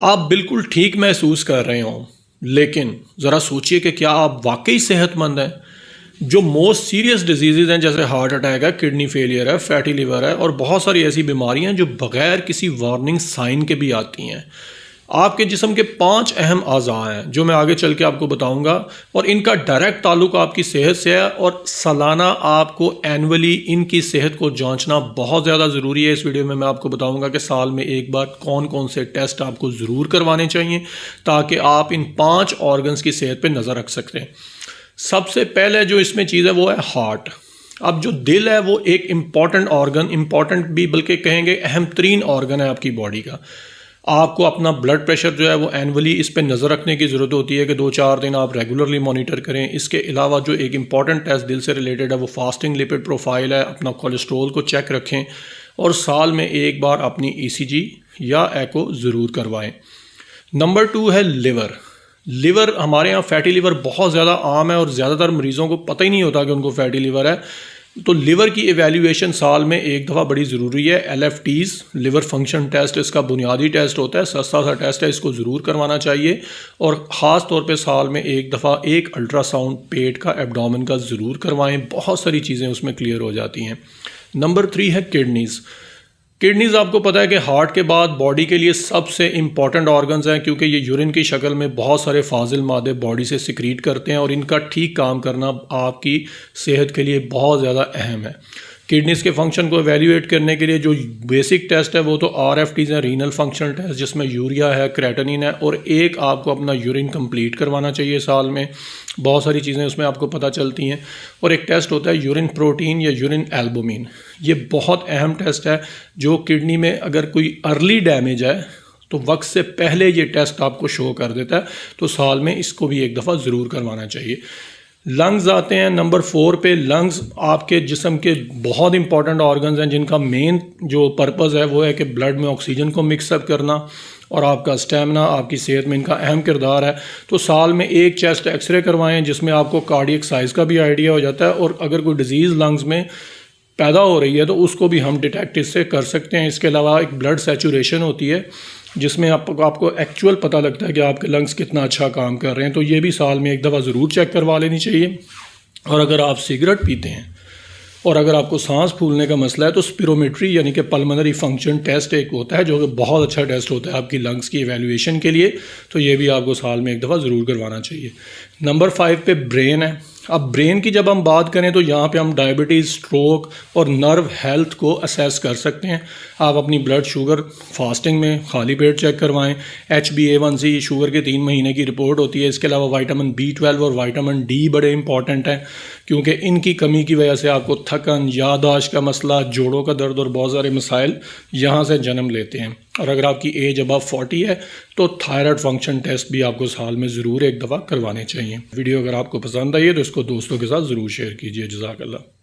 आप बिल्कुल ठीक महसूस कर रहे हो, लेकिन ज़रा सोचिए कि क्या आप वाकई सेहतमंद हैं। जो मोस्ट सीरियस डिजीज़ हैं जैसे हार्ट अटैक है, किडनी फेलियर है, फैटी लिवर है और बहुत सारी ऐसी बीमारियां जो बग़ैर किसी वार्निंग साइन के भी आती हैं। आपके जिस्म के 5 अहम अज़ा हैं जो मैं आगे चल के आपको बताऊंगा, और इनका डायरेक्ट ताल्लुक आपकी सेहत से है। और सालाना आपको एनुअली इनकी सेहत को जांचना बहुत ज़्यादा ज़रूरी है। इस वीडियो में मैं आपको बताऊंगा कि साल में एक बार कौन कौन से टेस्ट आपको ज़रूर करवाने चाहिए ताकि आप इन 5 ऑर्गन्स की सेहत पर नज़र रख सकते हैं। सबसे पहले जो इसमें चीज़ है वो है हार्ट। अब जो दिल है वो एक इम्पॉर्टेंट ऑर्गन, इम्पॉर्टेंट भी बल्कि कहेंगे अहम तरीन ऑर्गन है आपकी बॉडी का। आपको अपना ब्लड प्रेशर जो है वो एनुअली इस पर नज़र रखने की ज़रूरत होती है कि 2-4 दिन आप रेगुलरली मॉनिटर करें। इसके अलावा जो एक इम्पॉर्टेंट टेस्ट दिल से रिलेटेड है वो फास्टिंग लिपिड प्रोफाइल है। अपना कोलेस्ट्रोल को चेक रखें और साल में एक बार अपनी ECG या एको ज़रूर करवाएं। नंबर 2 है लिवर। लिवर हमारे यहाँ फैटी लिवर बहुत ज़्यादा आम है और ज़्यादातर मरीज़ों को पता ही नहीं होता कि उनको फैटी लिवर है। तो लिवर की एवेल्यूएशन साल में एक दफ़ा बड़ी ज़रूरी है। LFTs लिवर फंक्शन टेस्ट इसका बुनियादी टेस्ट होता है, सस्ता सा टेस्ट है, इसको ज़रूर करवाना चाहिए। और ख़ास तौर पे साल में एक दफ़ा एक अल्ट्रासाउंड पेट का, एब्डोमेन का ज़रूर करवाएं। बहुत सारी चीज़ें उसमें क्लियर हो जाती हैं। नंबर 3 है किडनीज़। किडनीज़ आपको पता है कि हार्ट के बाद बॉडी के लिए सबसे इम्पॉर्टेंट ऑर्गन्स हैं, क्योंकि ये यूरिन की शक्ल में बहुत सारे फाजिल मादे बॉडी से सिक्रीट करते हैं और इनका ठीक काम करना आपकी सेहत के लिए बहुत ज़्यादा अहम है। किडनीज़ के फंक्शन को एवेल्यूएट करने के लिए जो बेसिक टेस्ट है वो तो RFTs हैं, रीनल फंक्शनल टेस्ट, जिसमें यूरिया है, क्रेटिनिन है, और एक आपको अपना यूरिन कंप्लीट करवाना चाहिए साल में। बहुत सारी चीज़ें उसमें आपको पता चलती हैं। और एक टेस्ट होता है यूरिन प्रोटीन या यूरिन एल्बुमिन। ये बहुत अहम टेस्ट है जो किडनी में अगर कोई अर्ली डैमेज है तो वक्त से पहले ये टेस्ट आपको शो कर देता है। तो साल में इसको भी एक दफ़ा ज़रूर करवाना चाहिए। लंग्स आते हैं नंबर 4 पे। लंग्स आपके जिस्म के बहुत इंपॉर्टेंट ऑर्गन्स हैं जिनका मेन जो पर्पज़ है वो है कि ब्लड में ऑक्सीजन को मिक्सअप करना और आपका स्टेमिना, आपकी सेहत में इनका अहम किरदार है। तो साल में एक चेस्ट एक्सरे करवाएं जिसमें आपको कार्डियक साइज़ का भी आइडिया हो जाता है, और अगर कोई डिजीज़ लंग्स में पैदा हो रही है तो उसको भी हम डिटेक्ट इससे कर सकते हैं। इसके अलावा एक ब्लड सैचुरेशन होती है जिसमें आपको एक्चुअल पता लगता है कि आपके लंग्स कितना अच्छा काम कर रहे हैं। तो ये भी साल में एक दफ़ा ज़रूर चेक करवा लेनी चाहिए। और अगर आप सिगरेट पीते हैं और अगर आपको सांस फूलने का मसला है तो स्पिरोमेट्री यानी कि पल्मोनरी फंक्शन टेस्ट एक होता है जो कि बहुत अच्छा टेस्ट होता है आपकी लंग्स की एवेल्यूएशन के लिए। तो ये भी आपको साल में एक दफ़ा ज़रूर करवाना चाहिए। नंबर 5 पे ब्रेन है। अब ब्रेन की जब हम बात करें तो यहाँ पे हम डायबिटीज़, स्ट्रोक और नर्व हेल्थ को असेस कर सकते हैं। आप अपनी ब्लड शुगर फास्टिंग में खाली पेट चेक करवाएं। HbA1c शुगर के 3 महीने की रिपोर्ट होती है। इसके अलावा विटामिन B12 और विटामिन D बड़े इंपॉर्टेंट हैं, क्योंकि इनकी कमी की वजह से आपको थकन, याददाश्त का मसला, जोड़ों का दर्द और बहुत सारे मसाइल यहाँ से जन्म लेते हैं। और अगर आपकी एज अबव 40 है तो थायराइड फंक्शन टेस्ट भी आपको साल में ज़रूर एक दफ़ा करवाने चाहिए। वीडियो अगर आपको पसंद आई है तो इसको दोस्तों के साथ ज़रूर शेयर कीजिए। जज़ाकल्लाह।